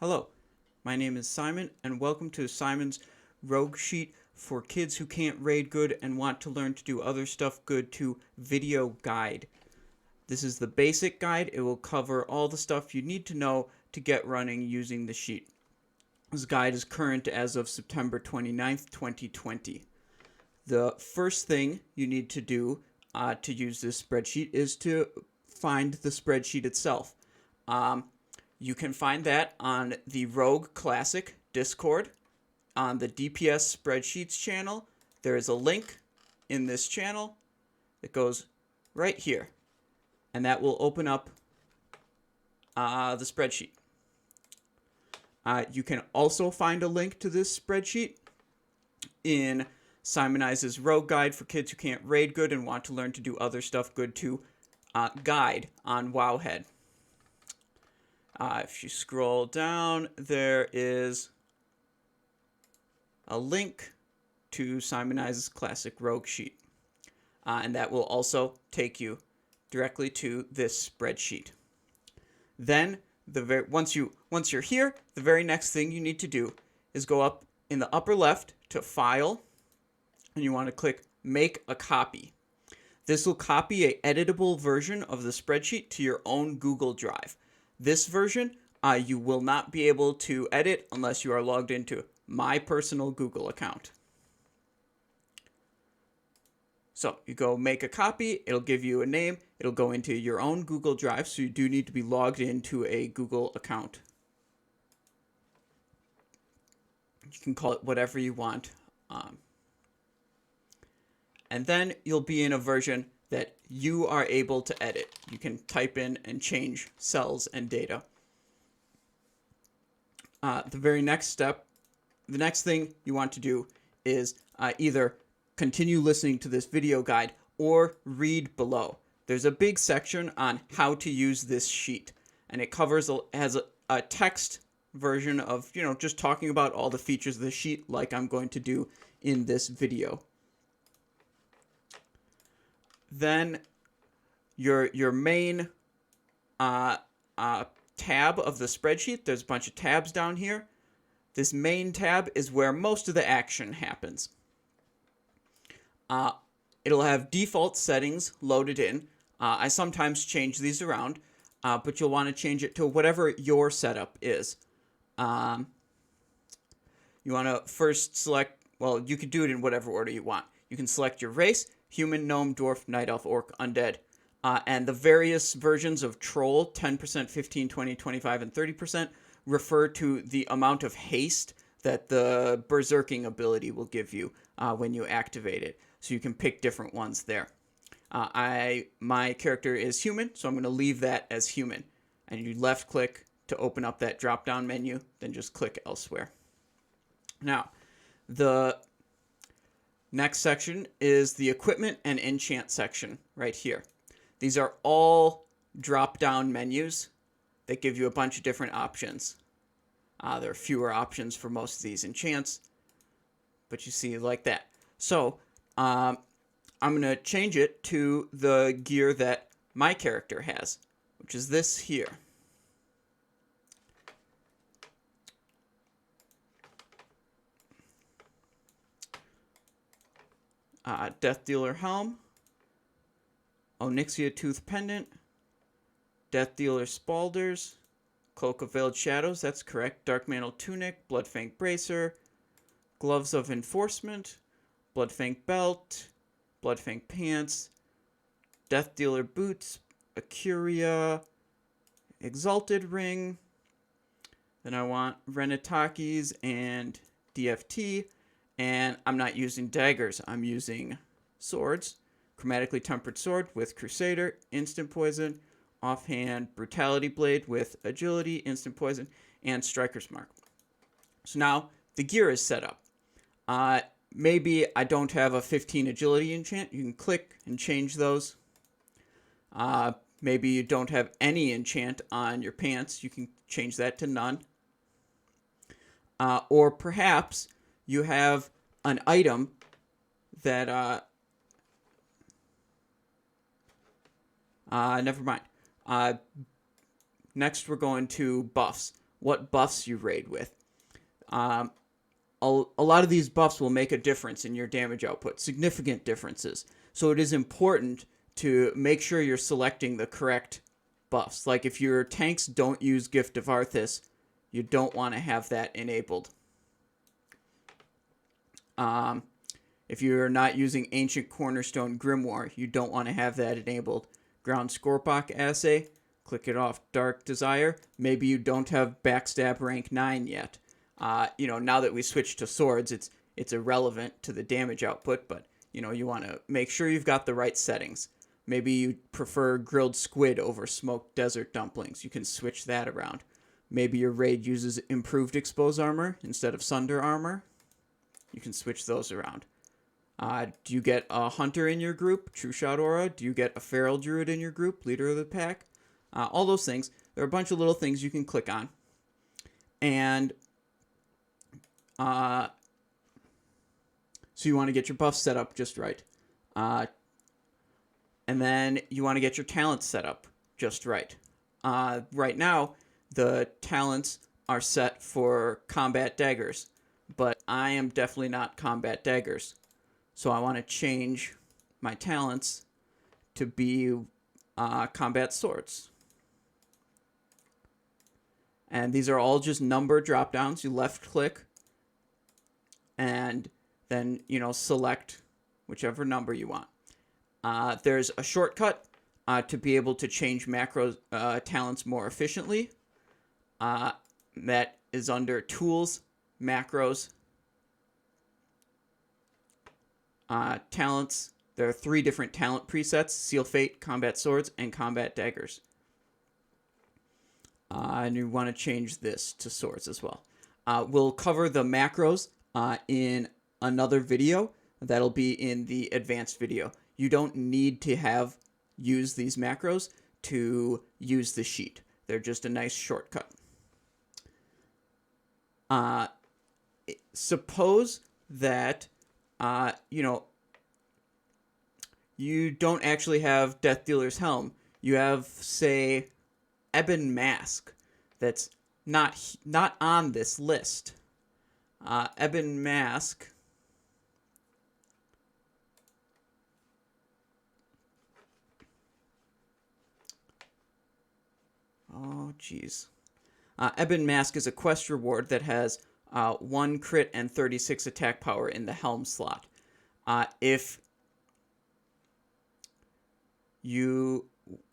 Hello, my name is Simon, and welcome to Simon's Rogue Sheet for kids who can't raid good and want to learn to do other stuff good to video guide. This is the basic guide. It will cover all the stuff you need to know to get running using the sheet. This guide is current as of September 29th, 2020. The first thing you need to do to use this spreadsheet is to find the spreadsheet itself. You can find that on the Rogue Classic Discord, on the DPS Spreadsheets channel. There is a link in this channel that goes right here, and that will open up the spreadsheet. You can also find a link to this spreadsheet in Simonize's Rogue Guide for kids who can't raid good and want to learn to do other stuff good to guide on Wowhead. If you scroll down, there is a link to Simonize's classic Rogue sheet. And that will also take you directly to this spreadsheet. Then, once you're here, the very next thing you need to do is go up in the upper left to File, and you want to click Make a Copy. This will copy an editable version of the spreadsheet to your own Google Drive. This version, you will not be able to edit unless you are logged into my personal Google account. So you go make a copy, it'll give you a name, it'll go into your own Google Drive, so you do need to be logged into a Google account. You can call it whatever you want. And then you'll be in a version that you are able to edit. You can type in and change cells and data. The very next step, the next thing you want to do is either continue listening to this video guide or read below. There's a big section on how to use this sheet, and it has a text version of, just talking about all the features of the sheet like I'm going to do in this video. Then your main tab of the spreadsheet, there's a bunch of tabs down here. This main tab is where most of the action happens. It'll have default settings loaded in. I sometimes change these around, but you'll want to change it to whatever your setup is. You want to first select, well, you can do it in whatever order you want. You can select your race: human, gnome, dwarf, night elf, orc, undead. And the various versions of troll, 10%, 15, 20, 25, and 30%, refer to the amount of haste that the berserking ability will give you when you activate it. So you can pick different ones there. My character is human, so I'm going to leave that as human. And you left click to open up that drop down menu, then just click elsewhere. Now, the next section is the equipment and enchant section right here. These are all drop-down menus that give you a bunch of different options. There are fewer options for most of these enchants, but you see like that. So I'm going to change it to the gear that my character has, which is this here. Death Dealer Helm, Onyxia Tooth Pendant, Death Dealer Spalders, Cloak of Veiled Shadows, that's correct, Dark Mantle Tunic, Bloodfang Bracer, Gloves of Enforcement, Bloodfang Belt, Bloodfang Pants, Death Dealer Boots, Acuria, Exalted Ring. Then I want Renatakis and DFT, and I'm not using daggers, I'm using swords. Chromatically Tempered Sword with Crusader, Instant Poison, Offhand Brutality Blade with Agility, Instant Poison, and Striker's Mark. So now the gear is set up. Maybe I don't have a 15 Agility enchant. You can click and change those. Maybe you don't have any enchant on your pants. You can change that to none. Or perhaps you have an item that... never mind. Next, we're going to buffs. what buffs you raid with. A lot of these buffs will make a difference in your damage output, significant differences. So it is important to make sure you're selecting the correct buffs. Like if your tanks don't use Gift of Arthas, you don't want to have that enabled. If you're not using Ancient Cornerstone Grimoire, you don't want to have that enabled. Ground Scorpok Assay, click it off. Dark Desire, maybe you don't have Backstab rank 9 yet. Now that we switched to swords, it's irrelevant to the damage output, but you want to make sure you've got the right settings. Maybe you prefer grilled squid over smoked desert dumplings. You can switch that around. Maybe your raid uses improved expose armor instead of sunder armor. You can switch those around. Do you get a hunter in your group, True Shot Aura? Do you get a feral druid in your group, leader of the pack? All those things. There are a bunch of little things you can click on. And so you want to get your buff set up just right. And then you want to get your talents set up just right. Right now, the talents are set for combat daggers, but I am definitely not combat daggers. So I want to change my talents to be combat swords. And these are all just number drop downs. You left click and then, select whichever number you want. There's a shortcut to be able to change macro talents more efficiently. That is under Tools, Macros, Talents. There are 3 different talent presets: Seal Fate, Combat Swords, and Combat Daggers. And you want to change this to Swords as well. We'll cover the macros in another video. That'll be in the advanced video. You don't need to use these macros to use the sheet. They're just a nice shortcut. Suppose that, you don't actually have Death Dealer's Helm. You have, say, Ebon Mask that's not on this list. Ebon Mask. Oh, jeez. Ebon Mask is a quest reward that has 1 crit and 36 attack power in the Helm slot. If you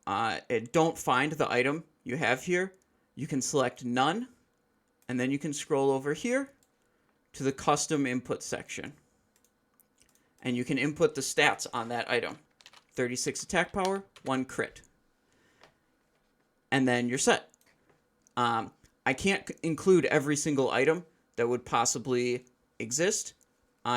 don't find the item you have here, you can select none, and then you can scroll over here to the custom input section. And you can input the stats on that item. 36 attack power, 1 crit. And then you're set. I can't include every single item that would possibly exist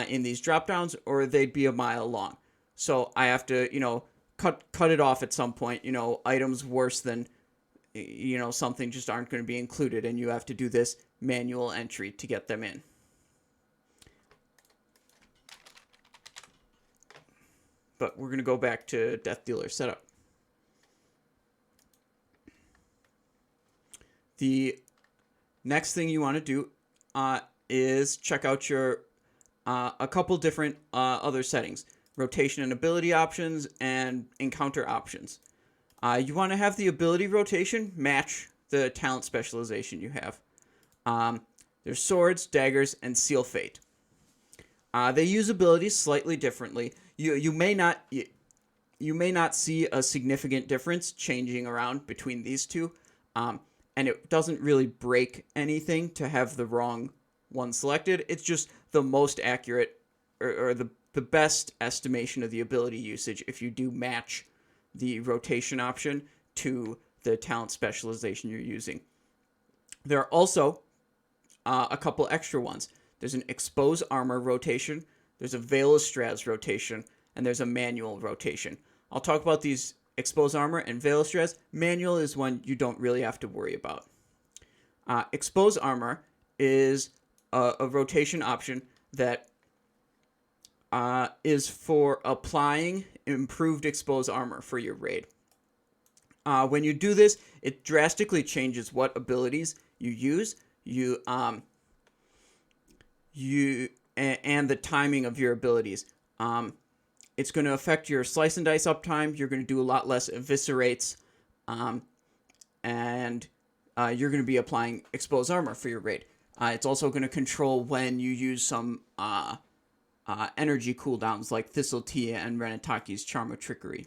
in these dropdowns, or they'd be a mile long. So I have to, cut it off at some point. Items worse than, something just aren't going to be included, and you have to do this manual entry to get them in. But we're going to go back to Death Dealer setup. The next thing you want to do is check out your a couple different other settings: rotation and ability options and encounter options. You want to have the ability rotation match the talent specialization you have. There's swords, daggers, and seal fate. They use abilities slightly differently. You may not see a significant difference changing around between these two. And it doesn't really break anything to have the wrong one selected. It's just the most accurate or the best estimation of the ability usage if you do match the rotation option to the talent specialization you're using. There are also a couple extra ones. There's an expose armor rotation, there's a Veil of Straz rotation, and there's a manual rotation. I'll talk about these. Expose armor and Veil of Straz. Manual is one you don't really have to worry about. Expose armor is a rotation option that is for applying improved expose armor for your raid. When you do this, it drastically changes what abilities you use. And the timing of your abilities. It's going to affect your slice and dice uptime. You're going to do a lot less eviscerates, and you're going to be applying exposed armor for your raid. It's also going to control when you use some energy cooldowns like Thistle Tea and Renataki's Charm of Trickery.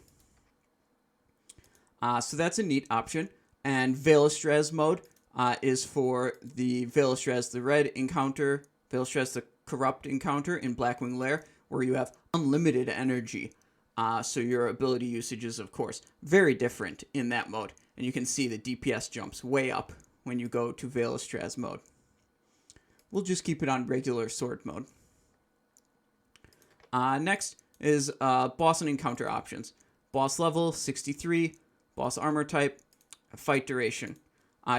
So that's a neat option. And Veilstrez mode is for the Veilstrez the Red encounter, Veilstrez the Corrupt encounter in Blackwing Lair, where you have unlimited energy. So your ability usage is, of course, very different in that mode. And you can see the DPS jumps way up when you go to Veilstrez mode. We'll just keep it on regular sword mode. Next is boss and encounter options. Boss level, 63. Boss armor type, fight duration.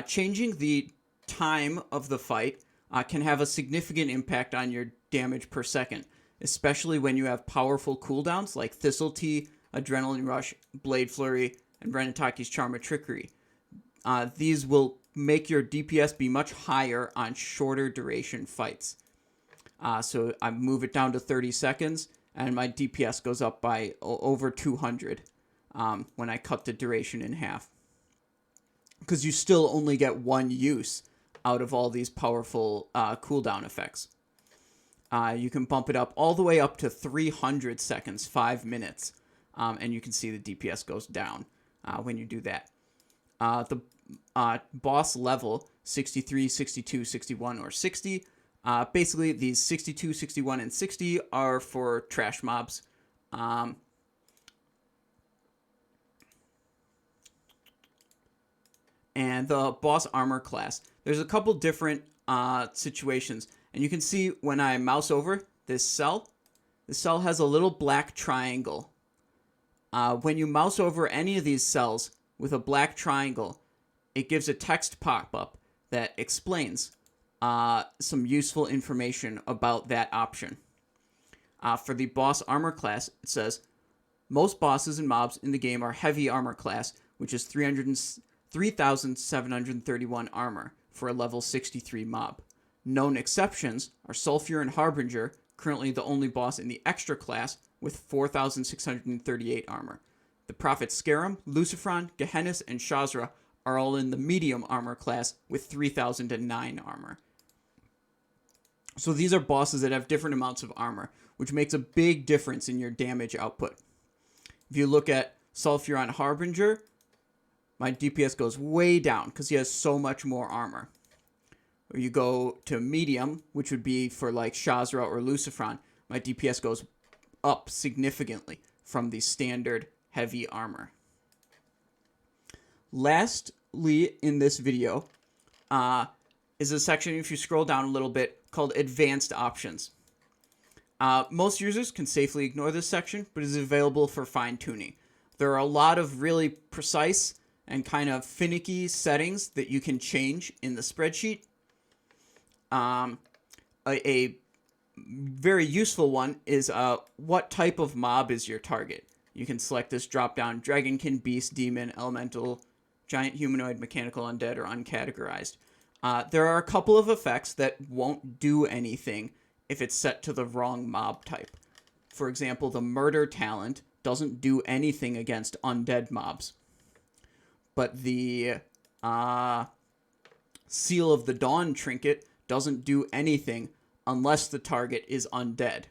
Changing the time of the fight can have a significant impact on your damage per second, especially when you have powerful cooldowns like Thistle Tea, Adrenaline Rush, Blade Flurry, and Renataki's Charm of Trickery. These will make your DPS be much higher on shorter duration fights. So I move it down to 30 seconds, and my DPS goes up by over 200 when I cut the duration in half. Because you still only get one use out of all these powerful cooldown effects. You can bump it up all the way up to 300 seconds, 5 minutes, and you can see the DPS goes down when you do that. The boss level, 63, 62, 61, or 60. Basically, these 62, 61, and 60 are for trash mobs. And the boss armor class. There's a couple different situations. And you can see when I mouse over this cell, the cell has a little black triangle. When you mouse over any of these cells with a black triangle, it gives a text pop-up that explains some useful information about that option. For the boss armor class, it says, most bosses and mobs in the game are heavy armor class, which is 3,731 armor for a level 63 mob. Known exceptions are Sulfur and Harbinger, currently the only boss in the extra class, with 4,638 armor. The Prophet Scarum, Lucifron, Gehennas, and Shazra are all in the medium armor class with 3,009 armor. So these are bosses that have different amounts of armor, which makes a big difference in your damage output. If you look at Sulfuron Harbinger, my DPS goes way down because he has so much more armor. Or you go to medium, which would be for like Shazra or Lucifron, my DPS goes up significantly from the standard heavy armor. Lastly, in this video, is a section, if you scroll down a little bit, called Advanced Options. Most users can safely ignore this section, but it is available for fine-tuning. There are a lot of really precise and kind of finicky settings that you can change in the spreadsheet. A very useful one is what type of mob is your target. You can select this drop-down: Dragonkin, Beast, Demon, Elemental, Giant, Humanoid, Mechanical, Undead, or Uncategorized. There are a couple of effects that won't do anything if it's set to the wrong mob type. For example, the Murder talent doesn't do anything against undead mobs. But the Seal of the Dawn trinket doesn't do anything unless the target is undead.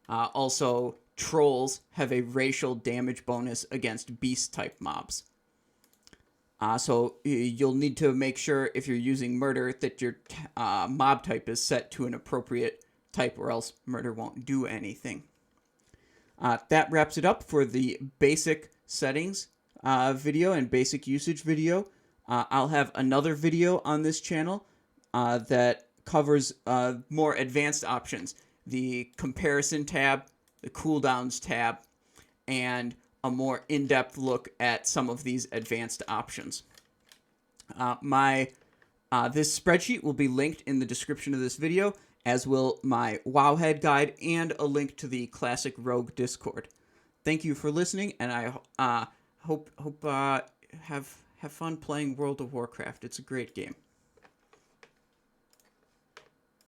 Also, Trolls have a racial damage bonus against beast-type mobs. So you'll need to make sure, if you're using Murder, that your mob type is set to an appropriate type, or else Murder won't do anything. That wraps it up for the basic settings video and basic usage video. I'll have another video on this channel that covers more advanced options. The comparison tab, the cooldowns tab, and a more in-depth look at some of these advanced options. This spreadsheet will be linked in the description of this video, as will my Wowhead guide and a link to the Classic Rogue Discord. Thank you for listening, and I hope have fun playing World of Warcraft. It's a great game.